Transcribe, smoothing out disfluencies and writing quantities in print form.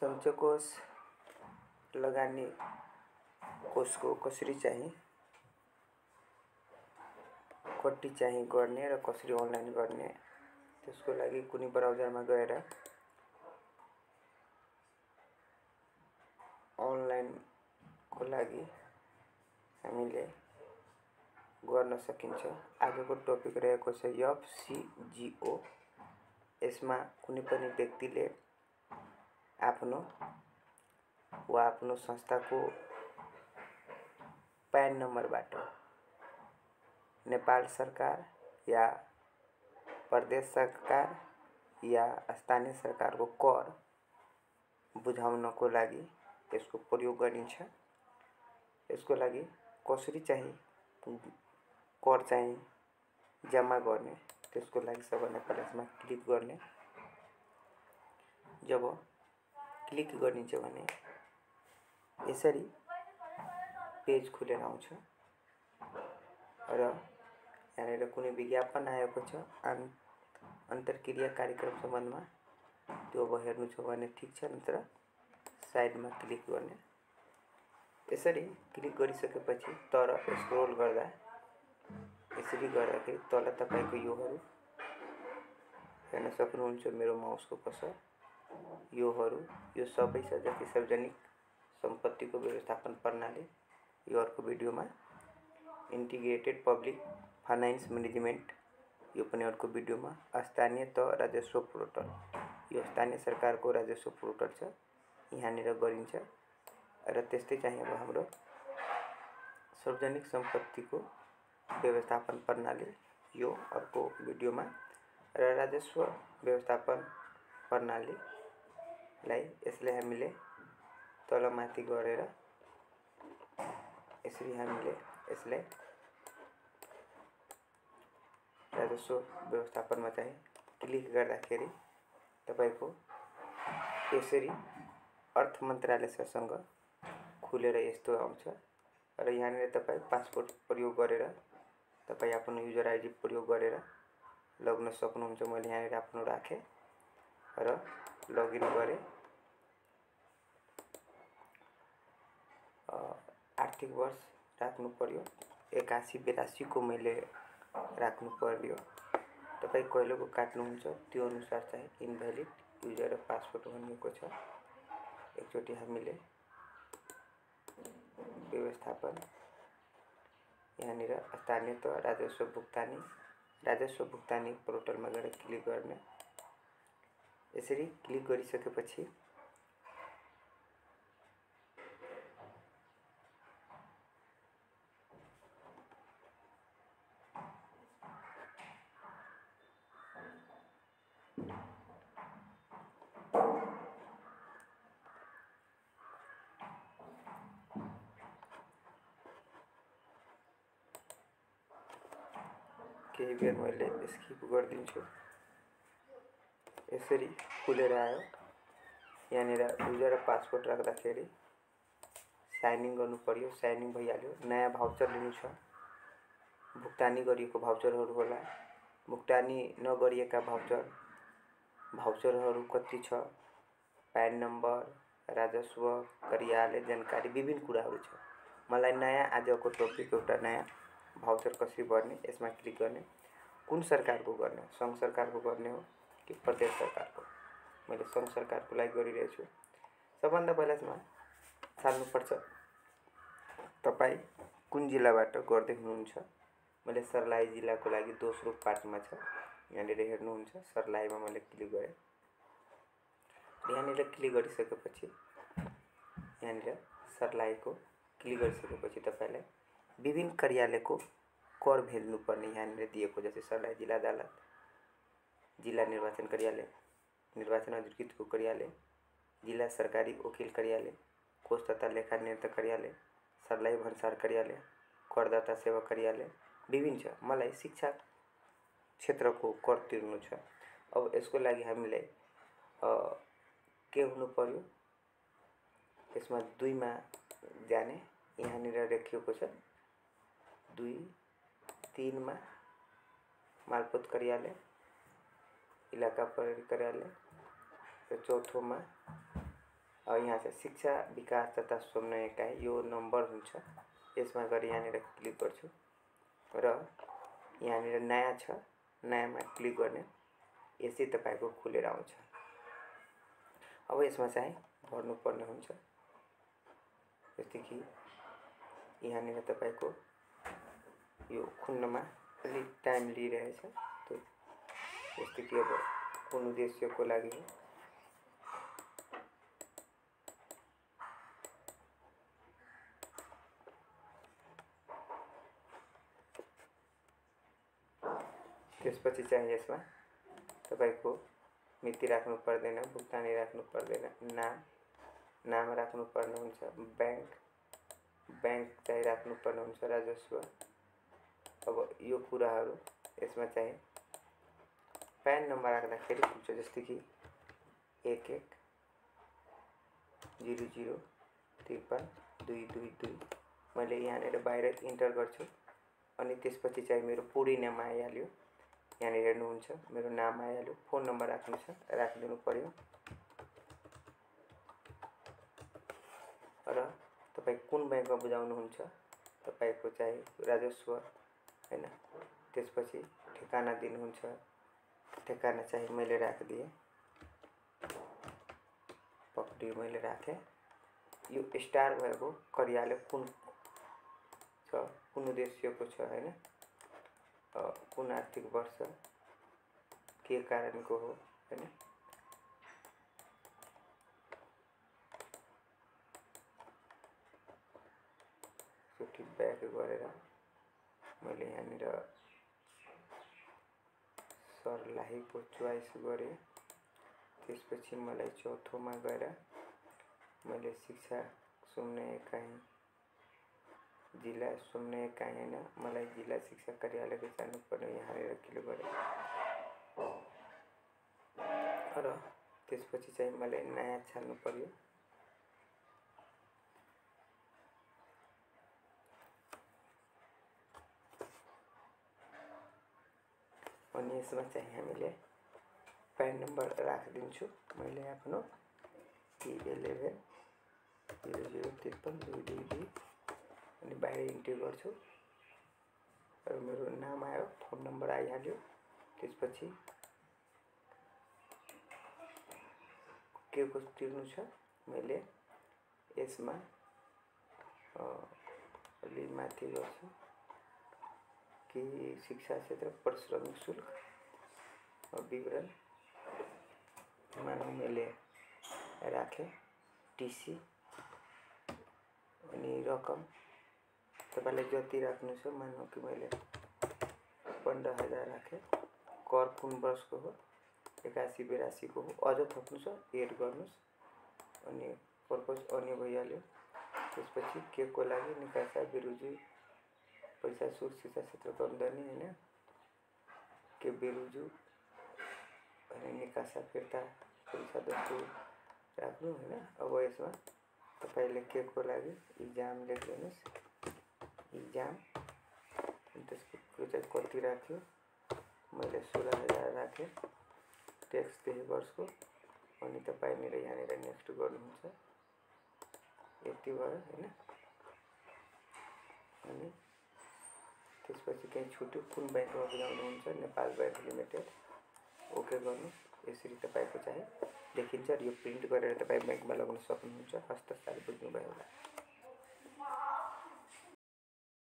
सञ्चकोष लगानी कोषको कसरी चाहिँ कति चाहिँ गर्ने र कसरी अनलाइन गर्ने, त्यसको लागि कुनै ब्राउजरमा गएर अनलाइनको लागि हामीले गर्न सकिन्छ। आजको टपिक रहेको छ एफसिजिओ। यसमा कुनै पनि व्यक्तिले आफ्नो संस्थाको प्यान नम्बरबाट नेपाल सरकार या प्रदेश सरकार या स्थानीय सरकारको कर बुझाउनको लागि यसको प्रयोग गरिन्छ। यसको लागि कसरी चाहिँ कर चाहिँ जम्मा गर्ने, त्यसको लागि सबभन्दा पहिला यसमा क्लिक गर्ने। जब क्लिक गरिन्छ भने यसरी पेज खुलेर आउँछ र यहाँनिर कुनै विज्ञापन आएको छ अन्तर्क्रिया कार्यक्रम सम्बन्धमा, त्यो अब हेर्नु छ भने ठिक छ, नत्र साइडमा क्लिक गर्ने। यसरी क्लिक गरिसकेपछि तर स्क्रोल गर्दा यसरी गर्दाखेरि तल तपाईको योहरू हेर्न सक्नुहुन्छ। मेरो माउसको कसर योहरू यो सबै छ जति सार्वजनिक सम्पत्तिको व्यवस्थापन प्रणाली। यो अर्को भिडियोमा इन्टिग्रेटेड पब्लिक फाइनान्स म्यानेजमेन्ट, यो पनि अर्को भिडियोमा। स्थानीय तह राजस्व पोर्टल, यो स्थानीय सरकारको राजस्व पोर्टल छ, यहाँनिर गरिन्छ। र त्यस्तै चाहिँ अब हाम्रो सार्वजनिक सम्पत्तिको व्यवस्थापन प्रणाली, यो अर्को भिडियोमा। र राजस्व व्यवस्थापन प्रणालीलाई यसले हामीले तलमाथि गरेर यसरी हामीले यसलाई राजस्व व्यवस्थापनमा चाहिँ क्लिक गर्दाखेरि तपाईको यसरी अर्थ मन्त्रालयसँग खुलेर यस्तो आउँछ। र यहाँनिर तपाईँ पासवर्ड प्रयोग गरेर तपाईँ आफ्नो युजर आइडी प्रयोग गरेर लग्न सक्नुहुन्छ। मैले यहाँनिर आफ्नो राखेँ र लगइन गरेँ। आर्थिक वर्ष राख्नु पर्यो 81-82 को मैले राख्नु पर्यो। तपाईँ कहिलेको काट्नुहुन्छ त्यो अनुसार चाहिँ इनभ्यालिड युजर र पासवर्ड भनिएको छ। एकचोटि हामीले व्यवस्थापन यहाँनिर स्थानीय तह राजस्व भुक्तानी पोर्टलमा गएर क्लिक गर्ने। यसरी क्लिक गरिसकेपछि केही बेर मैले स्किप गरिदिन्छु। यसरी खुलेर आयो। यहाँनिर युजर र पासवर्ड राख्दाखेरि साइन इन गर्नु पर्यो। साइन इन भइहाल्यो। नयाँ भाउचर लिनु छ। भुक्तानी गरिएको भाउचरहरू होला, भुक्तानी नगरिएका भाउचरहरू कति छ, प्यान नम्बर, राजस्व कार्यालय जानकारी, विभिन्न कुराहरू छ। मलाई नयाँ आजको टपिक एउटा नयाँ भाउचर कसरी भर्ने, यसमा क्लिक गर्ने। कुन सरकारको गर्ने, सङ्घ सरकारको गर्ने हो कि प्रदेश सरकारको? मैले सङ्घ सरकारको लागि गरिरहेको छु। सबभन्दा पहिला यसमा छान्नुपर्छ तपाईँ कुन जिल्लाबाट गर्दै हुनुहुन्छ। मैले सर्लाही जिल्लाको लागि दोस्रो पार्टमा छ, यहाँनिर हेर्नुहुन्छ। सर्लाहीमा मैले क्लिक गरेँ। यहाँनिर क्लिक गरिसकेपछि यहाँनिर सर्लाहीको क्लिक गरिसकेपछि तपाईँलाई विभिन्न कार्यालयको कर भेज्नुपर्ने यहाँनिर दिएको, जस्तै सर्लाही जिल्ला अदालत, जिल्ला निर्वाचन कार्यालय, निर्वाचन अधिकृतको कार्यालय, जिल्ला सरकारी वकिल कार्यालय, कोष तथा लेखा नियन्त्रक कार्यालय, सर्लाही भन्सार कार्यालय, करदाता सेवा कार्यालय, विभिन्न छ। मलाई शिक्षा क्षेत्रको कर तिर्नु छ। अब यसको लागि हामीलाई के हुनु पर्यो, यसमा 2 मा जाने। यहाँनिर लेखिएको छ 2, 3 मा मालपोत कार्यालय, इलाका प्रहरी कार्यालय र चौथोमा यहाँ चाहिँ शिक्षा विकास तथा समन्वय इकाइ यो नम्बर हुन्छ। यसमा गएर यहाँनिर क्लिक गर्छु र यहाँनिर नयाँ छ, नयाँमा क्लिक गर्ने, यसै तपाईँको खुलेर आउँछ। अब यसमा चाहिँ भर्नुपर्ने हुन्छ। जस्तै कि यहाँनिर तपाईँको यो खुल्नमा अलिक टाइम लिइरहेछ। जस्तै कि अब कुन उद्देश्यको लागि हो, त्यसपछि चाहिँ यसमा तपाईको मिति राख्नु पर्दैन, भुक्तानी राख्नु पर्दैन, नाम राख्नु पर्ने हुन्छ, बैंक चाहिँ राख्नु पर्ने हुन्छ, राजस्व। अब यो कुराहरू यसमा चाहिँ प्यान नम्बर राख्दाखेरि हुन्छ। जस्तै कि 1100535222 मैले यहाँनिर बाहिर इन्टर गर्छु अनि त्यसपछि चाहिँ मेरो पुरै नाम आइहाल्यो। यहाँनिर हेर्नुहुन्छ मेरो नाम आइहाल्यो, फोन नम्बर राख्नु छ, राखिदिनु पर्यो र तपाई कुन बैंकमा बुझाउनुहुन्छ, तपाईको चाहिँ राजस्व हैन। त्यसपछि ठेगाना दिनुहुन्छ, ठेगाना चाहिँ मैले राखिदिए, पक्रियो मैले राखे। यो स्टार भएको कार्यालय कुन छ, कुन उद्देश्यको छ हैन, कुन आर्थिक वर्ष के कारणको हो हैन। त्यो ब्याक गरेर मैले यहाँनिर सर्लाहीको चोइस गरेँ। त्यसपछि मलाई चौथोमा गएर मैले शिक्षा समन्वय इकाइ, जिल्ला समन्वय इकाइ हैन, मलाई जिल्ला शिक्षा कार्यालयको जानु पर्ने, यहाँनिर क्लिक गरेँ र त्यसपछि चाहिँ मलाई नयाँ छान्नु पर्यो। अनि यसमा चाहिँ हामीले प्यान नम्बर राखिदिन्छु मैले आफ्नो 1100532222 अनि बाहिर इन्टर गर्छु र मेरो नाम आयो, फोन नम्बर आइहाल्यो। त्यसपछि के तिर्नु छ मैले यसमा अलि माथि गर्छु कि शिक्षा क्षेत्र परिश्रमिक शुल्क विवरण मानव मैले राखे, टीसी अनि रकम तपाईले जति राख्नु छ, मानव कि मैले 15,000 राखे। कर कुन वर्षको हो, 81-82 को हो, अझ थप्नु छ एड गर्नुस् अनि पर्पस अन्य भइहाल्यो। त्यसपछि के को लागि निकासा बिरुजु पैसा सुर शिक्षा क्षेत्रको आम्दानी हैन, के बिरुजु अनि निकासा फिर्ता पैसा दस्तुर राख्नु हैन। अब यसमा तपाईले के को लागि इक्जाम लेख्दिनुस्, इक्जाम त्यसको चाहिँ कति राख्यो, मैले 16,000 राखे, ट्याक्स त्यही वर्षको अनि तपाईले यहाँनिर नेक्स्ट गर्नुहुन्छ। यति भयो हैन। अनि त्यसपछि कहीं छुट्यो कुन बैंकमा बुझाउनुहुन्छ, नेपाल बैंक लिमिटेड, ओके गर्नु। यसरी तपाईको चाहिँ देखिन्छ। यो प्रिन्ट गरेर तपाई बैंकमा लगाउन सक्नुहुन्छ। हस्त साल बुझ्नु भयो होला।